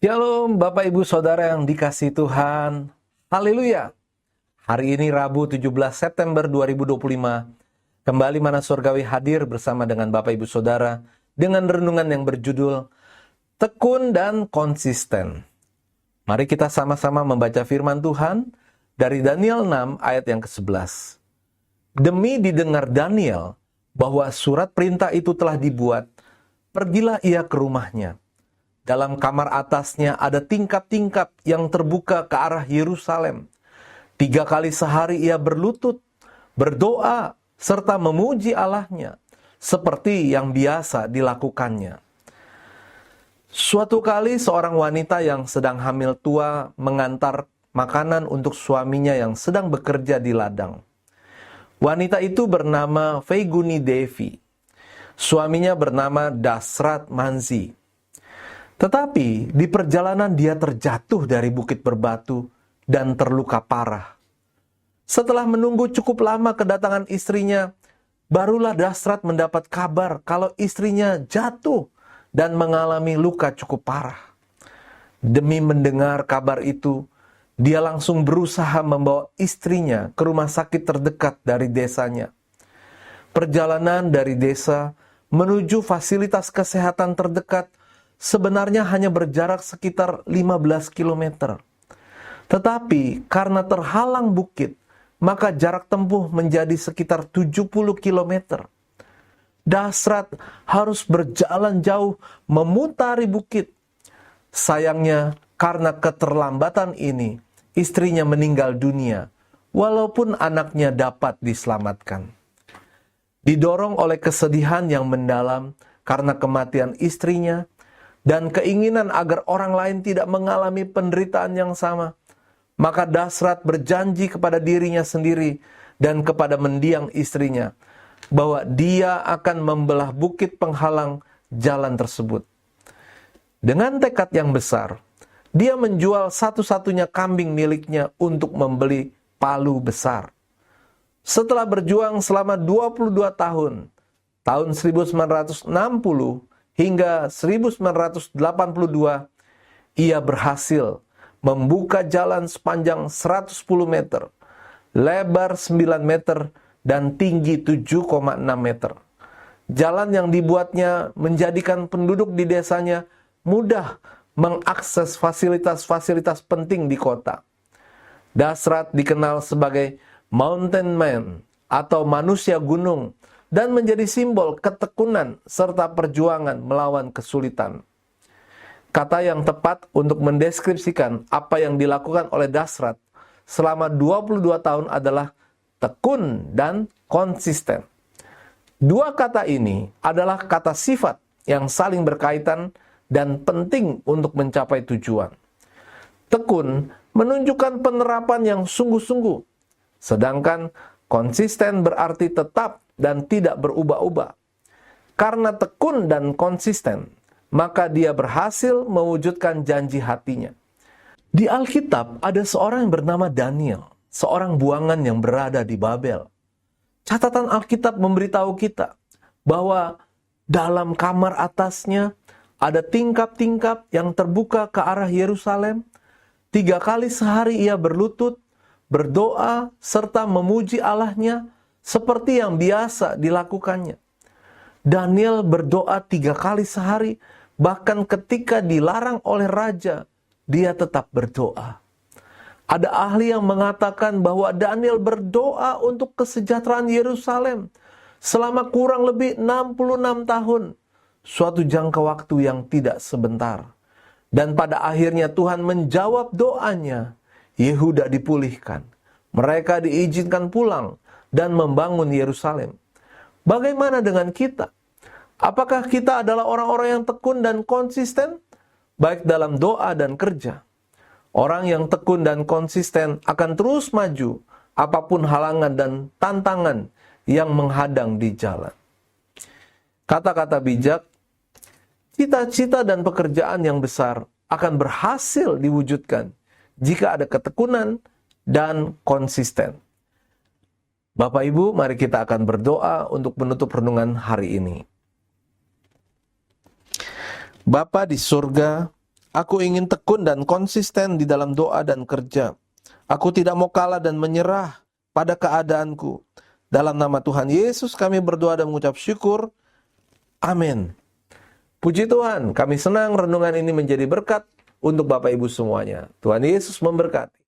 Shalom Bapak Ibu Saudara yang dikasihi Tuhan. Haleluya. Hari ini Rabu 17 September 2025. Kembali Mana Surgawi hadir bersama dengan Bapak Ibu Saudara dengan renungan yang berjudul Tekun dan Konsisten. Mari kita sama-sama membaca firman Tuhan dari Daniel 6 ayat yang ke-11. Demi didengar Daniel bahwa surat perintah itu telah dibuat, pergilah ia ke rumahnya. Dalam kamar atasnya ada tingkap-tingkap yang terbuka ke arah Yerusalem. 3 kali sehari ia berlutut, berdoa, serta memuji Allahnya, seperti yang biasa dilakukannya. Suatu kali seorang wanita yang sedang hamil tua mengantar makanan untuk suaminya yang sedang bekerja di ladang. Wanita itu bernama Feiguni Devi. Suaminya bernama Dasrat Manzi. Tetapi di perjalanan dia terjatuh dari bukit berbatu dan terluka parah. Setelah menunggu cukup lama kedatangan istrinya, barulah Dasrat mendapat kabar kalau istrinya jatuh dan mengalami luka cukup parah. Demi mendengar kabar itu, dia langsung berusaha membawa istrinya ke rumah sakit terdekat dari desanya. Perjalanan dari desa menuju fasilitas kesehatan terdekat sebenarnya hanya berjarak sekitar 15 km. Tetapi karena terhalang bukit, maka jarak tempuh menjadi sekitar 70 km. Dasrat harus berjalan jauh memutari bukit. Sayangnya, karena keterlambatan ini, istrinya meninggal dunia, walaupun anaknya dapat diselamatkan. Didorong oleh kesedihan yang mendalam karena kematian istrinya, dan keinginan agar orang lain tidak mengalami penderitaan yang sama, maka Dasrat berjanji kepada dirinya sendiri dan kepada mendiang istrinya bahwa dia akan membelah bukit penghalang jalan tersebut. Dengan tekad yang besar, dia menjual satu-satunya kambing miliknya untuk membeli palu besar. Setelah berjuang selama 22 tahun 1960 hingga 1982, ia berhasil membuka jalan sepanjang 110 meter, lebar 9 meter, dan tinggi 7,6 meter. Jalan yang dibuatnya menjadikan penduduk di desanya mudah mengakses fasilitas-fasilitas penting di kota. Dasrat dikenal sebagai Mountain Man atau manusia gunung, dan menjadi simbol ketekunan serta perjuangan melawan kesulitan. Kata yang tepat untuk mendeskripsikan apa yang dilakukan oleh Dasrat selama 22 tahun adalah tekun dan konsisten. Dua kata ini adalah kata sifat yang saling berkaitan dan penting untuk mencapai tujuan. Tekun menunjukkan penerapan yang sungguh-sungguh, sedangkan konsisten berarti tetap dan tidak berubah-ubah. Karena tekun dan konsisten, maka dia berhasil mewujudkan janji hatinya. Di Alkitab ada seorang yang bernama Daniel, seorang buangan yang berada di Babel. Catatan Alkitab memberitahu kita bahwa dalam kamar atasnya ada tingkap-tingkap yang terbuka ke arah Yerusalem. 3 kali sehari ia berlutut, berdoa, serta memuji Allahnya seperti yang biasa dilakukannya. Daniel berdoa 3 kali sehari, bahkan ketika dilarang oleh raja, dia tetap berdoa. Ada ahli yang mengatakan bahwa Daniel berdoa untuk kesejahteraan Yerusalem selama kurang lebih 66 tahun, suatu jangka waktu yang tidak sebentar. Dan pada akhirnya Tuhan menjawab doanya. Yehuda dipulihkan, mereka diizinkan pulang dan membangun Yerusalem. Bagaimana dengan kita? Apakah kita adalah orang-orang yang tekun dan konsisten, baik dalam doa dan kerja? Orang yang tekun dan konsisten akan terus maju, apapun halangan dan tantangan yang menghadang di jalan. Kata-kata bijak, cita-cita dan pekerjaan yang besar akan berhasil diwujudkan jika ada ketekunan dan konsisten. Bapak Ibu, mari kita akan berdoa untuk menutup renungan hari ini. Bapa di surga, Aku ingin tekun dan konsisten di dalam doa dan kerja. Aku tidak mau kalah dan menyerah pada keadaanku. Dalam nama Tuhan Yesus kami berdoa dan mengucap syukur. Amin. Puji Tuhan, kami senang renungan ini menjadi berkat untuk Bapak Ibu semuanya. Tuhan Yesus memberkati.